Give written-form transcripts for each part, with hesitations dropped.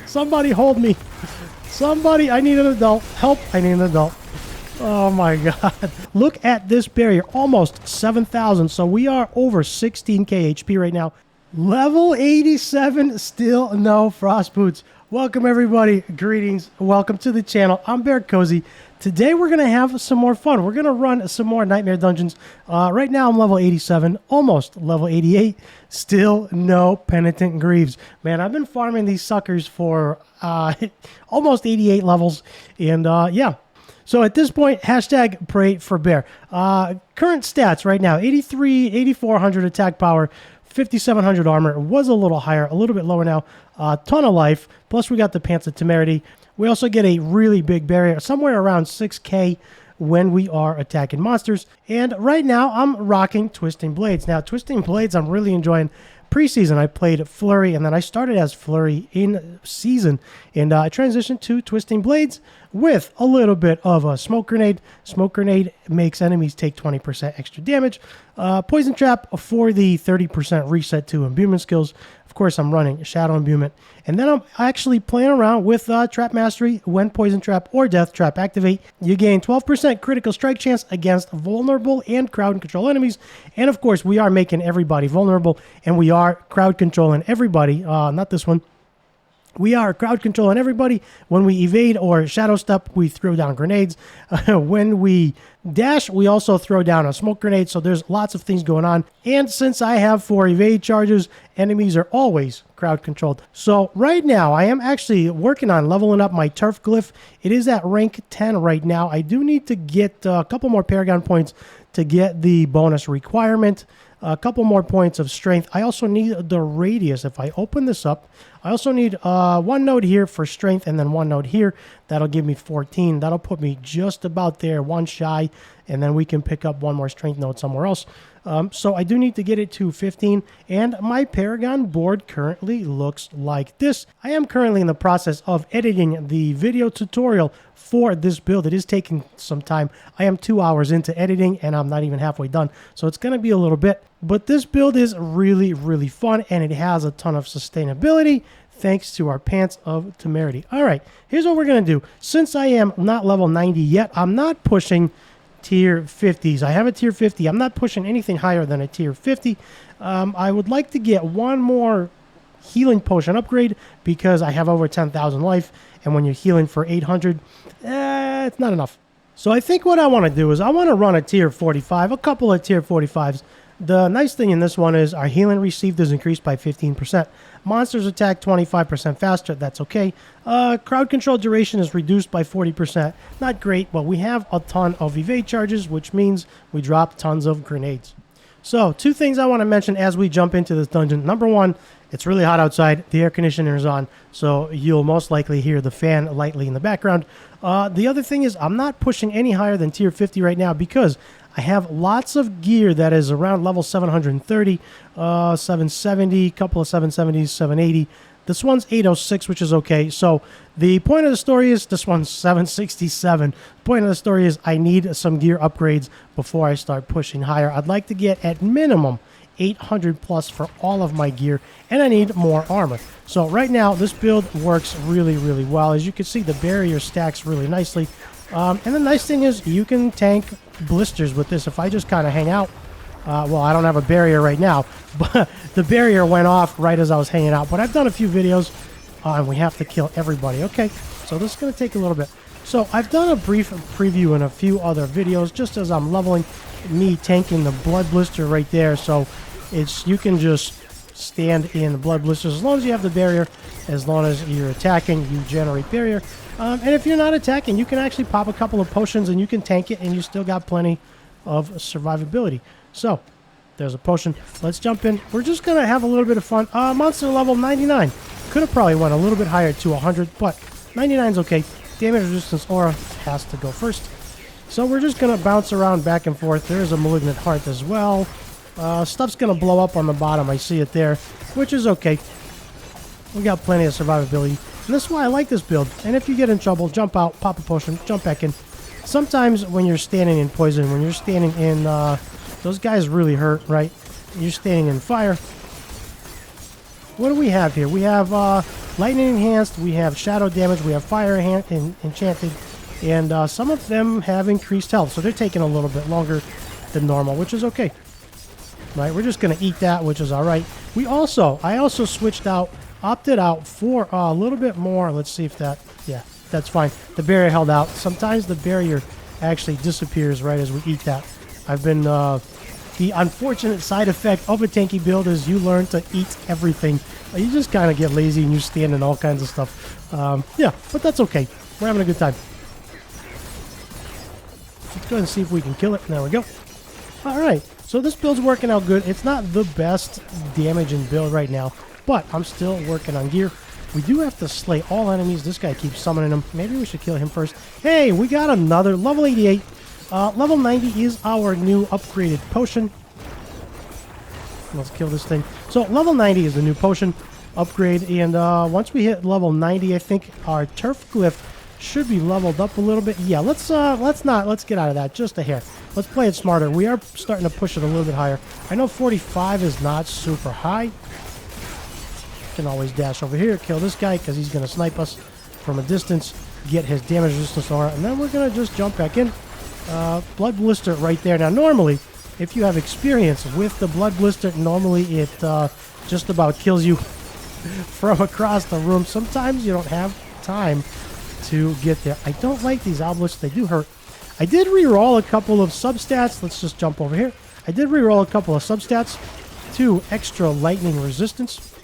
Somebody hold me. Somebody, I need an adult. Help, I need an adult. Oh my god. Look at this barrier. Almost 7,000. So we are over 16k HP right now. Level 87, still no frost boots. Welcome everybody. Greetings. Welcome to the channel. I'm BearCozy. Today we're going to have some more fun. We're going to run some more Nightmare Dungeons. Right now I'm level 87, almost level 88. Still no Penitent Glyphs. Man, I've been farming these suckers for almost 88 levels. And yeah. So at this point, hashtag pray for bear. Current stats right now, 8,400 attack power, 5,700 armor. It was a little higher, a little bit lower now. Ton of life. Plus we got the Pants of Temerity. We also get a really big barrier, somewhere around 6k when we are attacking monsters. And right now I'm rocking Twisting Blades. Now Twisting Blades I'm really enjoying. Preseason I played Flurry, and then I started as Flurry in season, and I transitioned to Twisting Blades with a little bit of a Smoke Grenade. Smoke Grenade makes enemies take 20% extra damage. Poison Trap for the 30% reset to imbuement skills. Of course, I'm running Shadow Imbuement. And then I'm actually playing around with Trap Mastery. When Poison Trap or Death Trap activate, you gain 12% critical strike chance against vulnerable and crowd control enemies. And of course, we are making everybody vulnerable, and we are crowd controlling everybody. Not this one. We are crowd controlling everybody. When we evade or shadow step, we throw down grenades. When we dash, we also throw down a smoke grenade. So there's lots of things going on. And since I have 4 evade charges, enemies are always crowd controlled. So right now, I am actually working on leveling up my turf glyph. It is at rank 10 right now. I do need to get a couple more Paragon points to get the bonus requirement. A couple more points of strength. I also need the radius. If I open this up, I also need 1 node here for strength and then 1 node here. That'll give me 14. That'll put me just about there, 1 shy, and then we can pick up 1 more strength node somewhere else. So I do need to get it to 15, and my Paragon board currently looks like this. I am currently in the process of editing the video tutorial for this build. It is taking some time. I am 2 hours into editing, and I'm not even halfway done, so it's going to be a little bit. But this build is really, really fun, and it has a ton of sustainability thanks to our Pants of Temerity. All right, here's what we're going to do. Since I am not level 90 yet, I'm not pushing tier 50s. I have a tier 50. I'm not pushing anything higher than a tier 50. I would like to get 1 more healing potion upgrade because I have over 10,000 life, and when you're healing for 800, it's not enough. So I think what I want to do is I want to run a tier 45, a couple of tier 45s. The nice thing in this one is our healing received is increased by 15%. Monsters attack 25% faster. That's okay. Crowd control duration is reduced by 40%. Not great, but we have a ton of evade charges, which means we drop tons of grenades. So 2 things I want to mention as we jump into this dungeon. Number 1, it's really hot outside. The air conditioner is on, so you'll most likely hear the fan lightly in the background. The other thing is I'm not pushing any higher than tier 50 right now because I have lots of gear that is around level 730, 770, couple of 770s, 780. This one's 806, which is okay. So the point of the story is this one's 767. The point of the story is I need some gear upgrades before I start pushing higher. I'd like to get at minimum 800 plus for all of my gear, and I need more armor. So right now this build works really, really well. As you can see, the barrier stacks really nicely. And the nice thing is you can tank blisters with this. If I just kind of hang out, well, I don't have a barrier right now, but the barrier went off right as I was hanging out. But I've done a few videos, and we have to kill everybody. Okay, so this is going to take a little bit. So I've done a brief preview in a few other videos just as I'm leveling, me tanking the blood blister right there. So you can just stand in the blood blisters as long as you have the barrier. As long as you're attacking, you generate barrier. And if you're not attacking, you can actually pop a couple of potions and you can tank it, and you still got plenty of survivability. So there's a potion. Let's jump in. We're just going to have a little bit of fun. Monster level 99. Could have probably went a little bit higher to 100, but 99 is okay. Damage resistance aura has to go first. So we're just going to bounce around back and forth. There's a malignant heart as well. Stuff's going to blow up on the bottom. I see it there, which is okay. We got plenty of survivability. And that's why I like this build. And if you get in trouble, jump out, pop a potion, jump back in. Sometimes when you're standing in poison, when you're standing in... those guys really hurt, right? You're standing in fire. What do we have here? We have lightning enhanced, we have shadow damage, we have fire enchanted, and some of them have increased health, so they're taking a little bit longer than normal, which is okay. Right, we're just going to eat that, which is all right. I also opted out for a little bit more. Let's see if that, yeah, that's fine. The barrier held out. Sometimes the barrier actually disappears right as we eat that. I've been, the unfortunate side effect of a tanky build is you learn to eat everything. You just kind of get lazy and you stand in all kinds of stuff. Yeah, but that's okay. We're having a good time. Let's go ahead and see if we can kill it. There we go. All right. So this build's working out good. It's not the best damaging build right now, but I'm still working on gear. We do have to slay all enemies. This guy keeps summoning them. Maybe we should kill him first. Hey, we got another level 88. Level 90 is our new upgraded potion. Let's kill this thing. So level 90 is the new potion upgrade, and once we hit level 90, I think our turf glyph should be leveled up a little bit. Yeah, let's get out of that just a hair. Let's play it smarter. We are starting to push it a little bit higher. I know 45 is not super high. Can always dash over here, kill this guy because he's going to snipe us from a distance, get his damage resistance aura, and then we're going to just jump back in. Blood blister right there. Now, normally, if you have experience with the blood blister, normally it just about kills you from across the room. Sometimes you don't have time to get there. I don't like these obelisks. They do hurt. I did re-roll a couple of substats. Let's just jump over here. I did re-roll a couple of substats. 2 extra lightning resistance.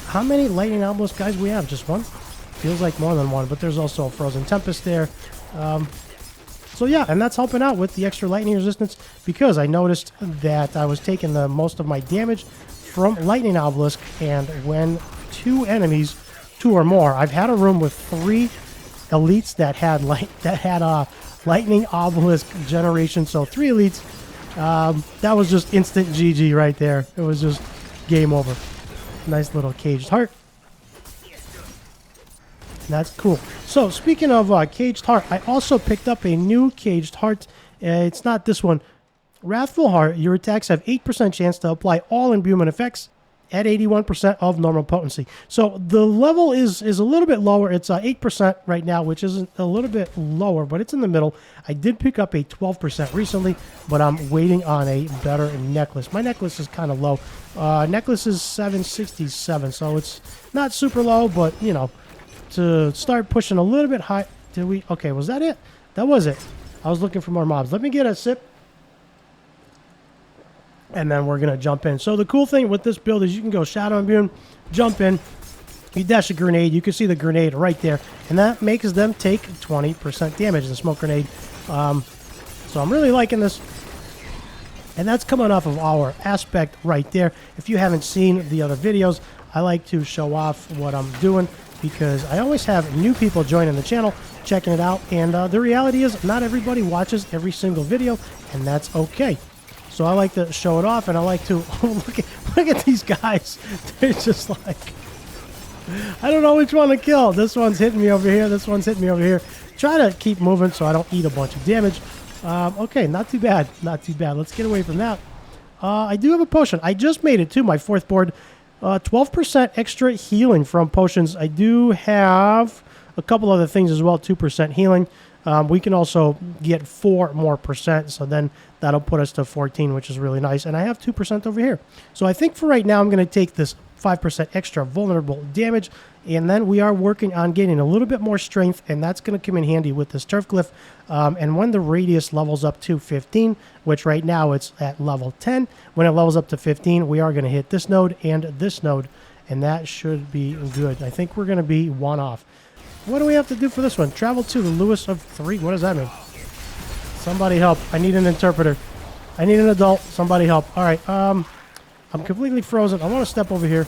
How many lightning obelisks, guys, we have? Just one? Feels like more than one, but there's also a frozen tempest there. So yeah, and that's helping out with the extra lightning resistance because I noticed that I was taking the most of my damage from lightning obelisk, and when 2 enemies, 2 or more, I've had a room with 3 elites that had lightning obelisk generation, so 3 elites. That was just instant GG right there. It was just game over. Nice little caged heart. That's cool. So speaking of caged heart, I also picked up a new caged heart. It's not this one. Wrathful Heart. Your attacks have 8% chance to apply all imbuement effects at 81% of normal potency. So the level is a little bit lower. It's 8% right now, which isn't a little bit lower, but it's in the middle. I did pick up a 12% recently, but I'm waiting on a better necklace. My necklace is kind of low. Necklace is 767, so it's not super low, but, you know, to start pushing a little bit high. Did we? Okay, was that it? That was it. I was looking for more mobs. Let me get a sip, and then we're going to jump in. So the cool thing with this build is you can go Shadow Immune, jump in, you dash a grenade. You can see the grenade right there, and that makes them take 20% damage, the smoke grenade. So I'm really liking this. And that's coming off of our aspect right there. If you haven't seen the other videos, I like to show off what I'm doing because I always have new people joining the channel, checking it out. And the reality is not everybody watches every single video, and that's okay. So I like to show it off, and I like to look at these guys. They're just like, I don't know which one to kill. This one's hitting me over here. This one's hitting me over here. Try to keep moving so I don't eat a bunch of damage. Okay, not too bad. Not too bad. Let's get away from that. I do have a potion. I just made it to my 4th board. 12% extra healing from potions. I do have a couple other things as well. 2% healing. We can also get 4 more percent, so then that'll put us to 14, which is really nice. And I have 2% over here. So I think for right now, I'm going to take this 5% extra vulnerable damage, and then we are working on getting a little bit more strength, and that's going to come in handy with this turf glyph. And when the radius levels up to 15, which right now it's at level 10, when it levels up to 15, we are going to hit this node and this node, and that should be good. I think we're going to be 1 off. What do we have to do for this one? Travel to the Lewis of 3. What does that mean? Somebody help. I need an interpreter. I need an adult. Somebody help. All right. I'm completely frozen. I want to step over here.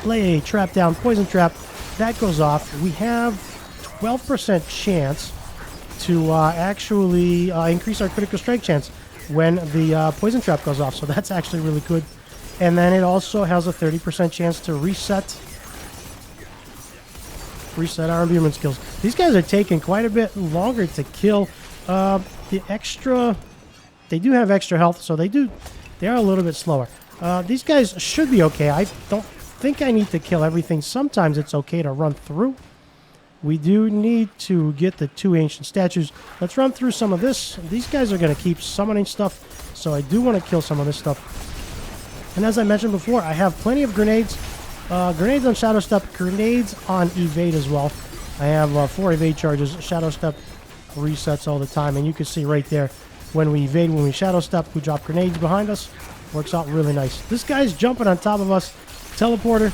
Lay a trap down. Poison trap. That goes off. We have 12% chance to actually increase our critical strike chance when the poison trap goes off. So that's actually really good. And then it also has a 30% chance to reset our imbuement skills. These guys are taking quite a bit longer to kill. The extra, they do have extra health, so they are a little bit slower. These guys should be okay. I don't think I need to kill everything. Sometimes it's okay to run through. We do need to get the 2 ancient statues. Let's run through some of this. These guys are going to keep summoning stuff, so I do want to kill some of this stuff. And as I mentioned before, I have plenty of grenades. Grenades on Shadow Step, grenades on Evade as well. I have 4 Evade charges. Shadow Step resets all the time, and you can see right there, when we evade, when we Shadow Step, we drop grenades behind us. Works out really nice. This guy's jumping on top of us. Teleporter.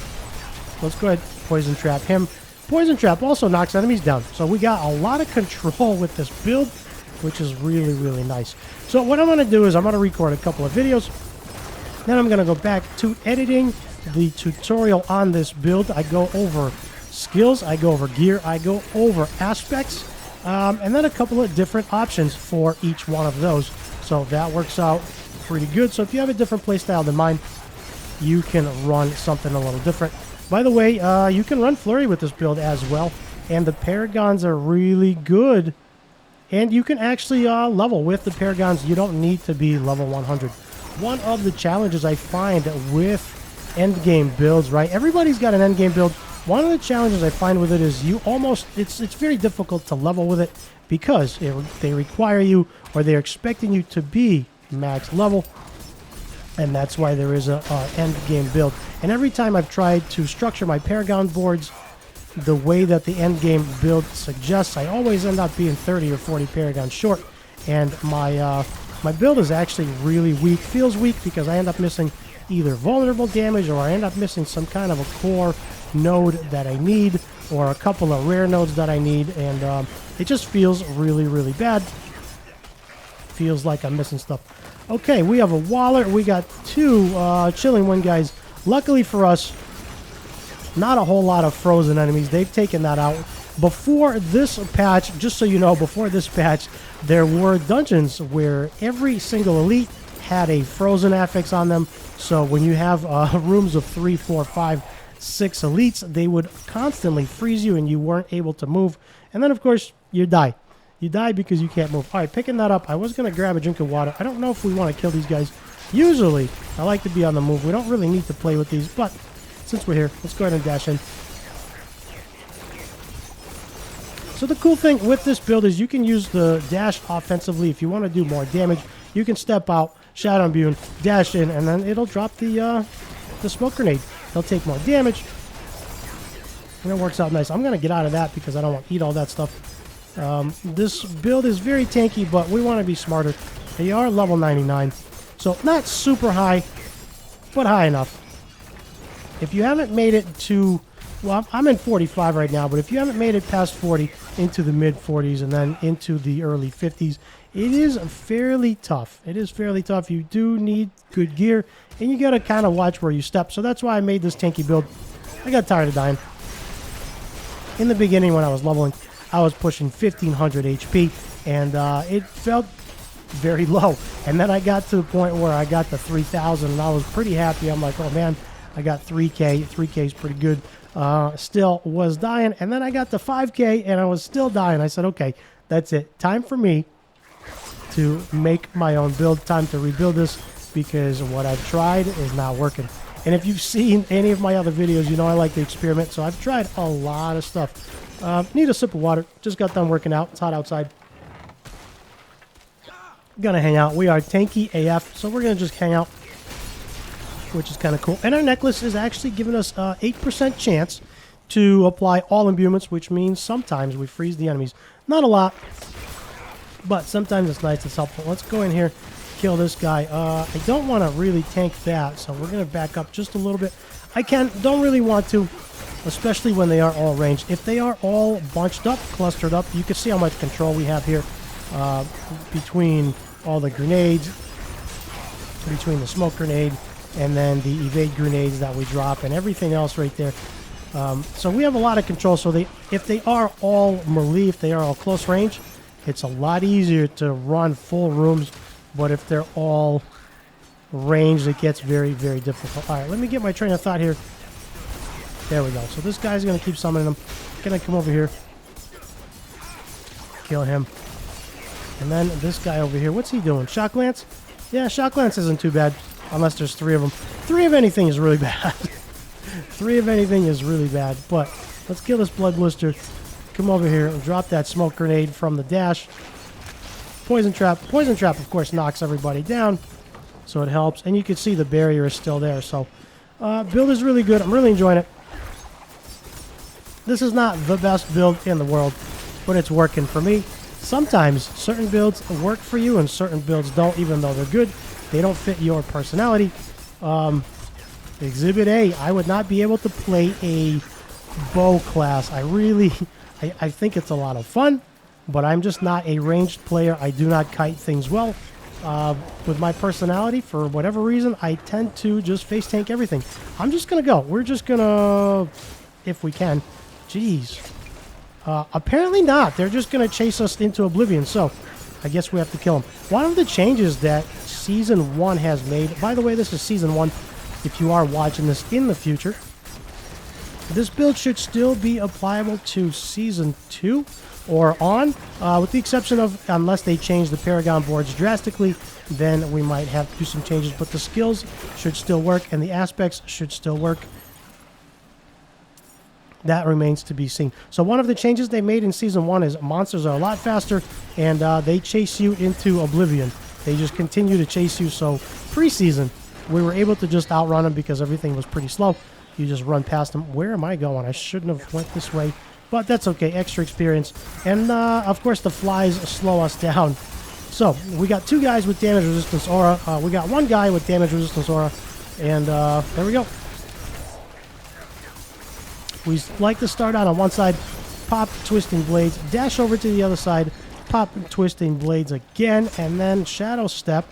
Let's go ahead, Poison Trap him. Poison Trap also knocks enemies down. So we got a lot of control with this build, which is really, really nice. So what I'm going to do is I'm going to record a couple of videos. Then I'm going to go back to editing the tutorial on this build. I go over skills, I go over gear, I go over aspects, and then a couple of different options for each one of those. So that works out pretty good. So if you have a different playstyle than mine, you can run something a little different. By the way, you can run Flurry with this build as well, and the Paragons are really good. And you can actually level with the Paragons. You don't need to be level 100. One of the challenges I find with endgame builds, right? Everybody's got an endgame build. One of the challenges I find with it is it's very difficult to level with it because they require you, or they're expecting you to be max level. And that's why there is a end game build. And every time I've tried to structure my Paragon boards the way that the end game build suggests, I always end up being 30 or 40 Paragons short. And my build is actually really weak. Feels weak because I end up missing either vulnerable damage, or I end up missing some kind of a core node that I need, or a couple of rare nodes that I need. And it just feels really, really bad. Feels like I'm missing stuff. Okay, we have a Waller. We got 2 Chilling Wind guys. Luckily for us, not a whole lot of frozen enemies. They've taken that out. Before this patch, just so you know, before this patch, there were dungeons where every single elite had a frozen affix on them. So when you have rooms of 3, 4, 5, 6 elites, they would constantly freeze you and you weren't able to move. And then, of course, you die. You die because you can't move. All right, picking that up. I was going to grab a drink of water. I don't know if we want to kill these guys. Usually, I like to be on the move. We don't really need to play with these, but since we're here, let's go ahead and dash in. So the cool thing with this build is you can use the dash offensively. If you want to do more damage, you can step out, Shadow Imbue, dash in, and then it'll drop the smoke grenade. They'll take more damage, and it works out nice. I'm going to get out of that because I don't want to eat all that stuff. This build is very tanky, but we want to be smarter. They are level 99, so not super high, but high enough. If you haven't made it to, well, I'm in 45 right now, but if you haven't made it past 40, into the mid 40s and then into the early 50s, it is fairly tough. It is fairly tough. You do need good gear, and you got to kind of watch where you step. So that's why I made this tanky build. I got tired of dying. In the beginning when I was leveling, I was pushing 1500 HP, and it felt very low. And then I got to the point where I got to 3000, and I was pretty happy. I'm like, oh man, I got 3K. 3K is pretty good. Still was dying, and then I got to 5K, and I was still dying. I said, okay, that's it. Time for me to make my own build. Time to rebuild this, because what I've tried is not working. And if you've seen any of my other videos, you know I like to experiment, so I've tried a lot of stuff. Need a sip of water. Just got done working out. It's hot outside. Gonna hang out. We are tanky AF, so we're gonna just hang out, which is kind of cool. And our necklace is actually giving us 8% chance to apply all imbuements, which means sometimes we freeze the enemies. Not a lot, but sometimes it's nice. It's helpful. Let's go in here, kill this guy. I don't want to really tank that, so we're gonna back up just a little bit. Don't really want to, especially when they are all ranged. If they are all bunched up, clustered up, you can see how much control we have here between all the grenades, between the smoke grenade, and then the evade grenades that we drop, and everything else right there. So we have a lot of control. So if they are all melee, if they are all close range, it's a lot easier to run full rooms. But if they're all ranged, it gets very, very difficult. All right, let me get my train of thought here. There we go. So this guy's going to keep summoning them. Going to come over here. Kill him. And then this guy over here. What's he doing? Shock Lance? Yeah, Shock Lance isn't too bad. Unless there's 3 of them. 3 of anything is really bad. 3 of anything is really bad. But let's kill this blood blister. Come over here and drop that smoke grenade from the dash. Poison trap. Poison trap, of course, knocks everybody down. So it helps. And you can see the barrier is still there. So build is really good. I'm really enjoying it. This is not the best build in the world, but it's working for me. Sometimes certain builds work for you and certain builds don't, even though they're good. They don't fit your personality. Exhibit A, I would not be able to play a bow class. I think it's a lot of fun, but I'm just not a ranged player. I do not kite things well. With my personality, for whatever reason, I tend to just face tank everything. I'm just going to go. We're just going to, if we can. Jeez. Apparently not. They're just going to chase us into oblivion, so I guess we have to kill them. One of the changes that Season 1 has made, by the way, this is Season 1, if you are watching this in the future, this build should still be applicable to Season 2 or on, with the exception of, unless they change the Paragon boards drastically, then we might have to do some changes, but the skills should still work and the aspects should still work. That remains to be seen. So one of the changes they made in Season 1 is monsters are a lot faster, and they chase you into oblivion. They just continue to chase you, so pre-season, we were able to just outrun them because everything was pretty slow. You just run past them. Where am I going? I shouldn't have went this way, but that's okay. Extra experience. And, of course, the flies slow us down. So we got 2 guys with damage resistance aura. We got 1 guy with damage resistance aura, and there we go. We like to start out on one side, pop twisting blades, dash over to the other side, pop twisting blades again, and then shadow step.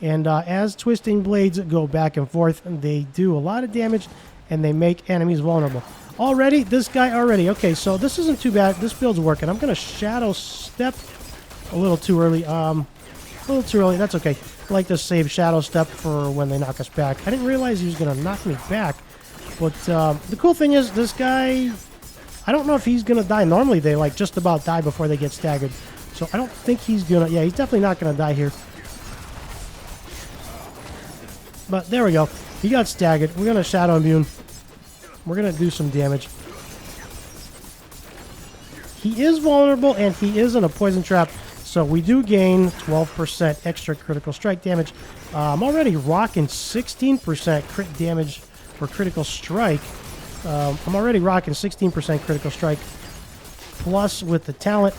And as twisting blades go back and forth, they do a lot of damage, and they make enemies vulnerable. Already, this guy already. Okay, so this isn't too bad. This build's working. I'm going to shadow step a little too early. A little too early. That's okay. I like to save shadow step for when they knock us back. I didn't realize he was going to knock me back. But the cool thing is, this guy, I don't know if he's going to die. Normally, they like just about die before they get staggered. So I don't think he's going to, yeah, he's definitely not going to die here. But there we go. He got staggered. We're going to shadow immune. We're going to do some damage. He is vulnerable, and he is in a poison trap. So we do gain 12% extra critical strike damage. I'm already rocking 16% crit damage for critical strike. I'm already rocking 16% critical strike. Plus with the talent,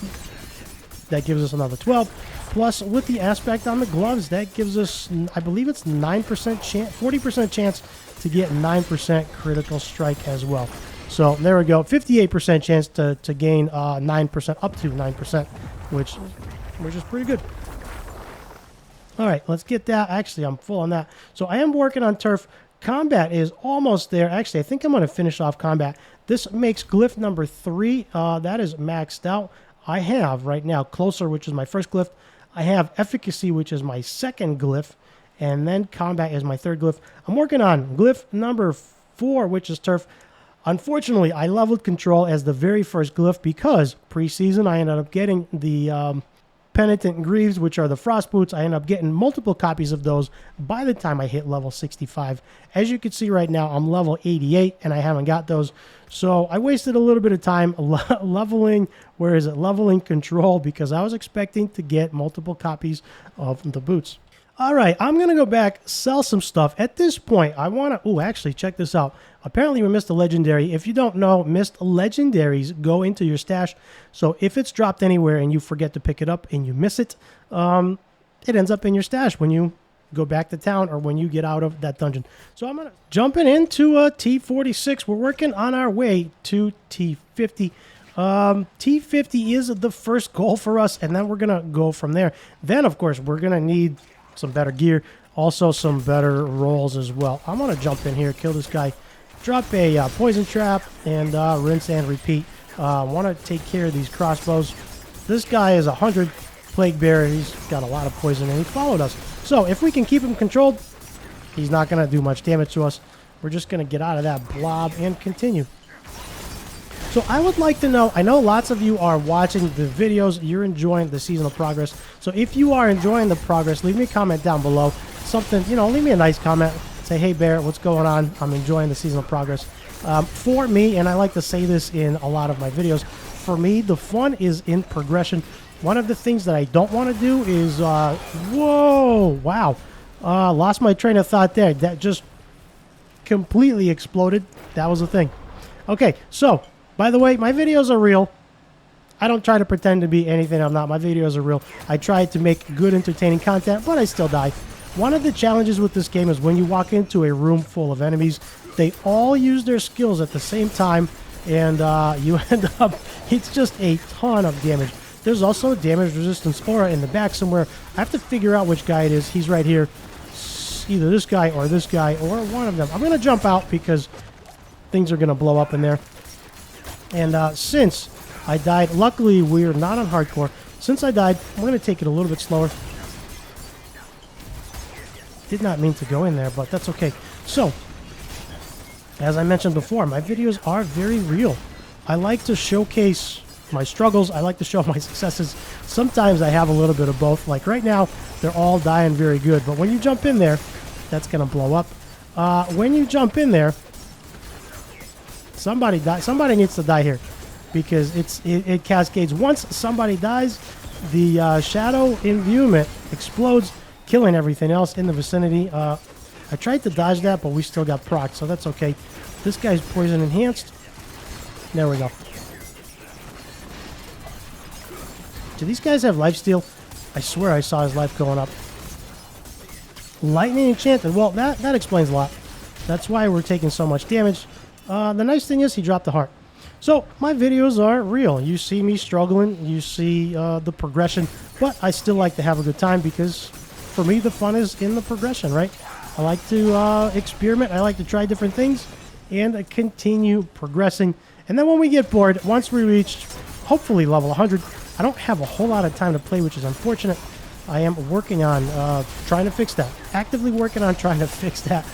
that gives us another 12. Plus with the aspect on the gloves, that gives us, I believe it's 9% chance, 40% chance to get 9% critical strike as well. So there we go. 58% chance to gain 9%, up to 9%, which is pretty good. All right, let's get that. Actually, I'm full on that. So I am working on turf. Combat is almost there. Actually, I think I'm going to finish off combat. This makes glyph number 3. That is maxed out. I have right now closer, which is my first glyph. I have efficacy, which is my second glyph. And then combat is my third glyph. I'm working on glyph number 4, which is turf. Unfortunately, I leveled control as the very first glyph because pre-season I ended up getting the Penitent Greaves, which are the frost boots. I ended up getting multiple copies of those by the time I hit level 65. As you can see right now, I'm level 88 and I haven't got those. So I wasted a little bit of time leveling control because I was expecting to get multiple copies of the boots. All right, I'm going to go back, sell some stuff. At this point, I want to... Oh, actually, check this out. Apparently, we missed a legendary. If you don't know, missed legendaries go into your stash. So if it's dropped anywhere and you forget to pick it up and you miss it, it ends up in your stash when you go back to town or when you get out of that dungeon. So I'm going to... Jumping into T46. We're working on our way to T50. T50 is the first goal for us, and then we're going to go from there. Then, of course, we're going to need some better gear, also some better rolls as well. I'm going to jump in here, kill this guy, drop a poison trap, and rinse and repeat. I want to take care of these crossbows. This guy is 100 plague bearer. He's got a lot of poison, and he followed us. So if we can keep him controlled, he's not going to do much damage to us. We're just going to get out of that blob and continue. So I would like to know, I know lots of you are watching the videos, you're enjoying the seasonal progress. So if you are enjoying the progress, leave me a comment down below. Something, you know, leave me a nice comment. Say, hey Bear, what's going on? I'm enjoying the seasonal progress. For me, and I like to say this in a lot of my videos, for me, the fun is in progression. One of the things that I don't want to do is, whoa, wow, lost my train of thought there. That just completely exploded. That was the thing. Okay, so, by the way, my videos are real. I don't try to pretend to be anything I'm not. My videos are real. I try to make good, entertaining content, but I still die. One of the challenges with this game is when you walk into a room full of enemies, they all use their skills at the same time, and you end up, it's just a ton of damage. There's also a damage resistance aura in the back somewhere. I have to figure out which guy it is. He's right here. Either this guy or one of them. I'm going to jump out because things are going to blow up in there. And since I died, luckily we're not on hardcore. Since I died, I'm going to take it a little bit slower. Did not mean to go in there, but that's okay. So, as I mentioned before, my videos are very real. I like to showcase my struggles. I like to show my successes. Sometimes I have a little bit of both. Like right now, they're all dying very good. But when you jump in there, that's going to blow up. When you jump in there, somebody needs to die here. Because it cascades. Once somebody dies, the shadow imbuement explodes, killing everything else in the vicinity. I tried to dodge that, but we still got procced, so that's okay. This guy's poison enhanced. There we go. Do these guys have lifesteal? I swear I saw his life going up. Lightning enchanted. Well, that explains a lot. That's why we're taking so much damage. The nice thing is he dropped the heart. So, my videos are real. You see me struggling, you see the progression, but I still like to have a good time because, for me, the fun is in the progression, right? I like to experiment, I like to try different things, and continue progressing. And then when we get bored, once we reach, hopefully, level 100, I don't have a whole lot of time to play, which is unfortunate. I am working on trying to fix that. Actively working on trying to fix that.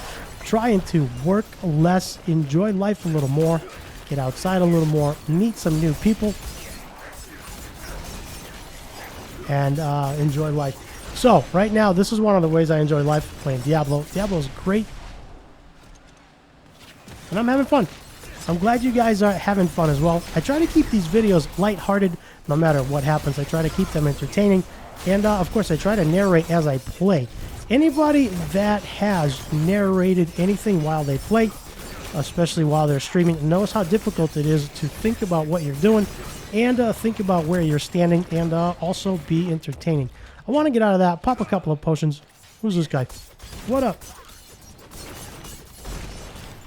Trying to work less, enjoy life a little more, get outside a little more, meet some new people, and enjoy life. So, right now, this is one of the ways I enjoy life, playing Diablo. Diablo is great, and I'm having fun. I'm glad you guys are having fun as well. I try to keep these videos lighthearted, no matter what happens. I try to keep them entertaining, and of course, I try to narrate as I play. Anybody that has narrated anything while they play, especially while they're streaming, knows how difficult it is to think about what you're doing and think about where you're standing and also be entertaining. I want to get out of that, pop a couple of potions. Who's this guy? What up?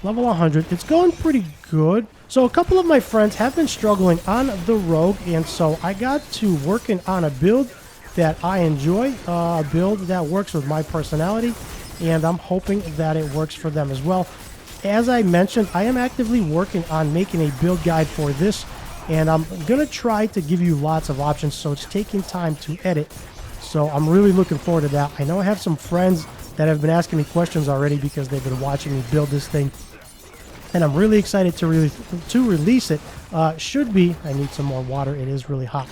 Level 100. It's going pretty good. So a couple of my friends have been struggling on the rogue, and so I got to working on a build that I enjoy, a build that works with my personality, and I'm hoping that it works for them as well. As I mentioned, I am actively working on making a build guide for this, and I'm going to try to give you lots of options, so it's taking time to edit. So I'm really looking forward to that. I know I have some friends that have been asking me questions already because they've been watching me build this thing, and I'm really excited to release it. Should be, I need some more water, it is really hot.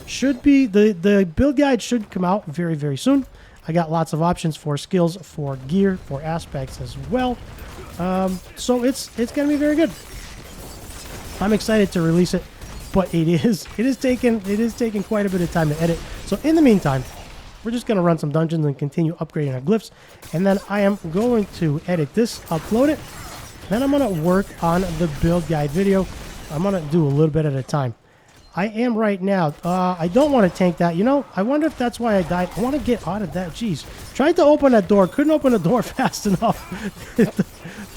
Should be, the build guide should come out very, very soon. I got lots of options for skills, for gear, for aspects as well. So it's going to be very good. I'm excited to release it, but it is taking quite a bit of time to edit. So in the meantime, we're just going to run some dungeons and continue upgrading our glyphs, and then I am going to edit this, upload it, then I'm going to work on the build guide video. I'm going to do a little bit at a time. I am right now. I don't want to tank that. You know, I wonder if that's why I died. I want to get out of that. Jeez. Tried to open that door. Couldn't open the door fast enough.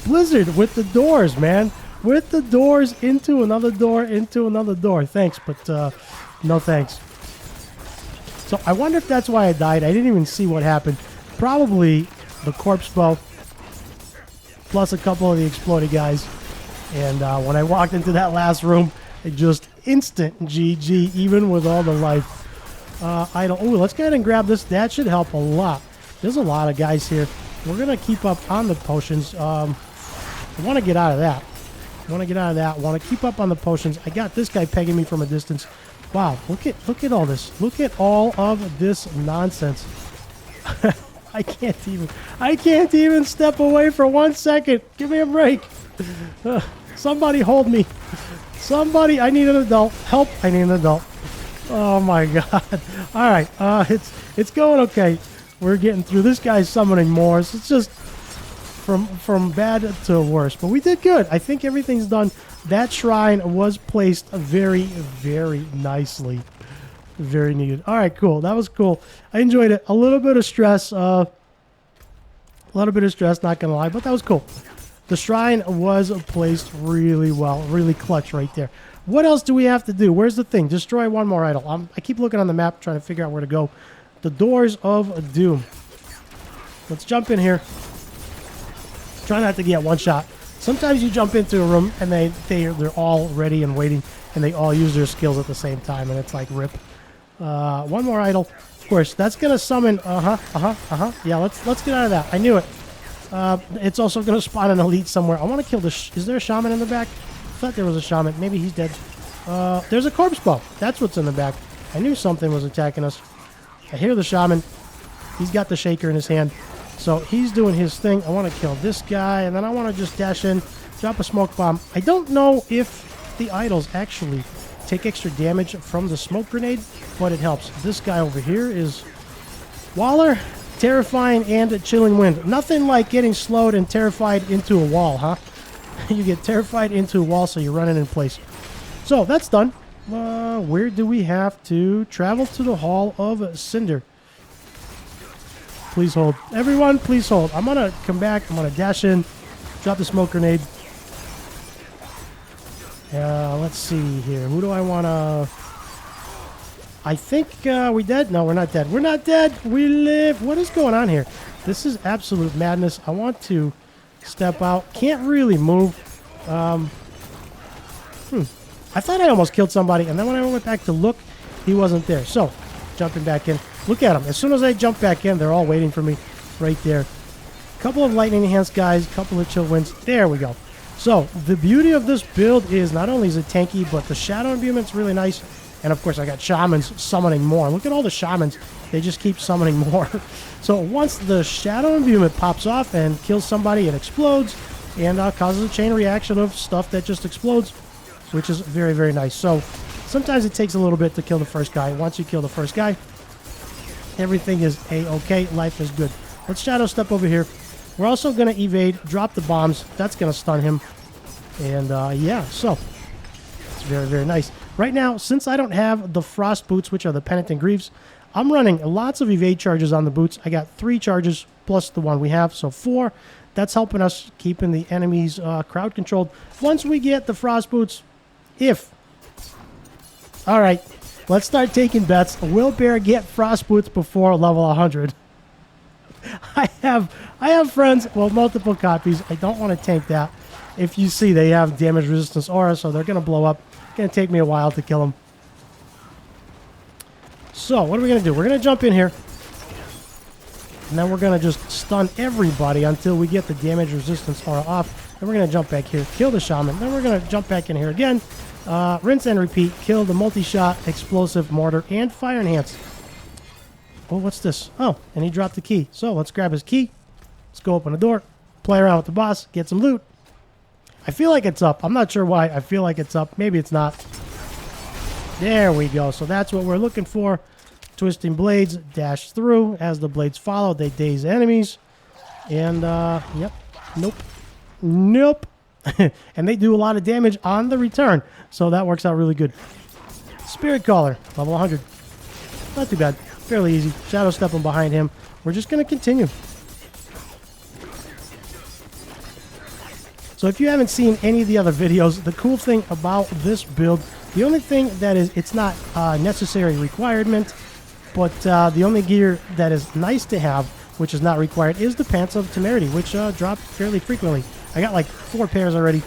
Blizzard with the doors, man. With the doors into another door, into another door. Thanks, but no thanks. So I wonder if that's why I died. I didn't even see what happened. Probably the corpse bow, plus a couple of the exploded guys. And when I walked into that last room, it just instant GG, even with all the life. Let's go ahead and grab this. That should help a lot. There's a lot of guys here. We're going to keep up on the potions. I want to get out of that. I want to keep up on the potions. I got this guy pegging me from a distance. Wow, look at all this. Look at all of this nonsense. I can't even step away for 1 second. Give me a break. Somebody hold me. Somebody, I need an adult. Help, I need an adult. Oh my god. Alright, it's going okay. We're getting through. This guy's summoning more, so it's just from bad to worse. But we did good. I think everything's done. That shrine was placed very, very nicely. Very needed. Alright, cool. That was cool. I enjoyed it. A little bit of stress. Not gonna lie, but that was cool. The shrine was placed really well. Really clutch right there. What else do we have to do? Where's the thing? Destroy one more idol. I keep looking on the map, trying to figure out where to go. The Doors of Doom. Let's jump in here. Try not to get one shot. Sometimes you jump into a room and they're all ready and waiting, and they all use their skills at the same time, and it's like rip. One more idol. Of course, that's gonna summon. Yeah, let's get out of that. I knew it. It's also gonna spawn an elite somewhere. I want to kill this. Is there a shaman in the back? I thought there was a shaman. Maybe he's dead. There's a corpse bow. That's what's in the back. I knew something was attacking us. I hear the shaman. He's got the shaker in his hand. So he's doing his thing. I want to kill this guy, and then I want to just dash in, drop a smoke bomb. I don't know if the idols actually take extra damage from the smoke grenade, but it helps. This guy over here is Waller, terrifying, and a chilling wind. Nothing like getting slowed and terrified into a wall, huh? You get terrified into a wall, so you're running in place. So that's done. Where do we have to travel? To the Hall of Cinder. Please hold. Everyone, please hold. I'm going to come back. I'm going to dash in, drop the smoke grenade. Let's see here. Who do I want to... I think we dead? No, we're not dead. We're not dead. We live. What is going on here? This is absolute madness. I want to step out. Can't really move. I thought I almost killed somebody, and then when I went back to look, he wasn't there. So, jumping back in. Look at them. As soon as I jump back in, they're all waiting for me right there. Couple of lightning enhanced guys, couple of chill winds. There we go. So, the beauty of this build is not only is it tanky, but the shadow imbuement's really nice. And of course, I got shamans summoning more. Look at all the shamans. They just keep summoning more. So once the shadow imbuement pops off and kills somebody, it explodes and causes a chain reaction of stuff that just explodes, which is very, very nice. So sometimes it takes a little bit to kill the first guy. Once you kill the first guy, everything is A-okay. Life is good. Let's shadow step over here. We're also going to evade, drop the bombs. That's going to stun him. And yeah, so it's very, very nice. Right now, since I don't have the frost boots, which are the penitent greaves, I'm running lots of evade charges on the boots. I got 3 charges plus the one we have, so 4. That's helping us keeping the enemies crowd controlled. Once we get the frost boots, all right, let's start taking bets. Will Bear get frost boots before level 100? I have friends, well, multiple copies. I don't want to tank that. If you see, they have damage resistance aura, so they're going to blow up. It's going to take me a while to kill them. So, what are we going to do? We're going to jump in here. And then we're going to just stun everybody until we get the damage resistance aura off. Then we're going to jump back here, kill the shaman. Then we're going to jump back in here again. Rinse and repeat. Kill the multi-shot, explosive, mortar, and fire enhance. Oh, what's this? Oh, and he dropped the key. So, let's grab his key. Let's go open the door. Play around with the boss. Get some loot. I feel like it's up. I'm not sure why. I feel like it's up. Maybe it's not. There we go. So that's what we're looking for. Twisting blades. Dash through. As the blades follow, they daze enemies. And, yep. Nope. Nope. And they do a lot of damage on the return. So that works out really good. Spirit Caller. Level 100. Not too bad. Fairly easy. Shadow stepping behind him. We're just going to continue. So if you haven't seen any of the other videos, the cool thing about this build, the only thing that is, it's not a necessary requirement, but the only gear that is nice to have, which is not required, is the Pants of Temerity, which drop fairly frequently. I got like 4 pairs already.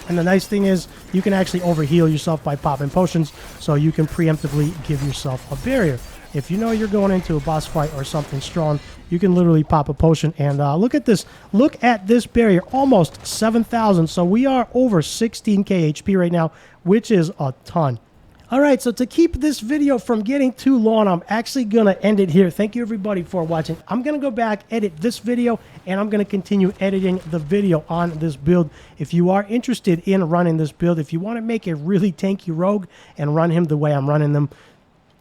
And the nice thing is, you can actually overheal yourself by popping potions, so you can preemptively give yourself a barrier. If you know you're going into a boss fight or something strong, you can literally pop a potion. And look at this. Look at this barrier. Almost 7,000. So we are over 16k HP right now, which is a ton. All right, so to keep this video from getting too long, I'm actually going to end it here. Thank you, everybody, for watching. I'm going to go back, edit this video, and I'm going to continue editing the video on this build. If you are interested in running this build, if you want to make a really tanky rogue and run him the way I'm running them,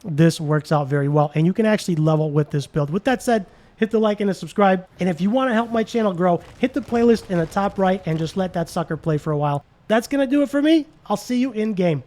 this works out very well. And you can actually level with this build. With that said, hit the like and the subscribe. And if you want to help my channel grow, hit the playlist in the top right and just let that sucker play for a while. That's going to do it for me. I'll see you in game.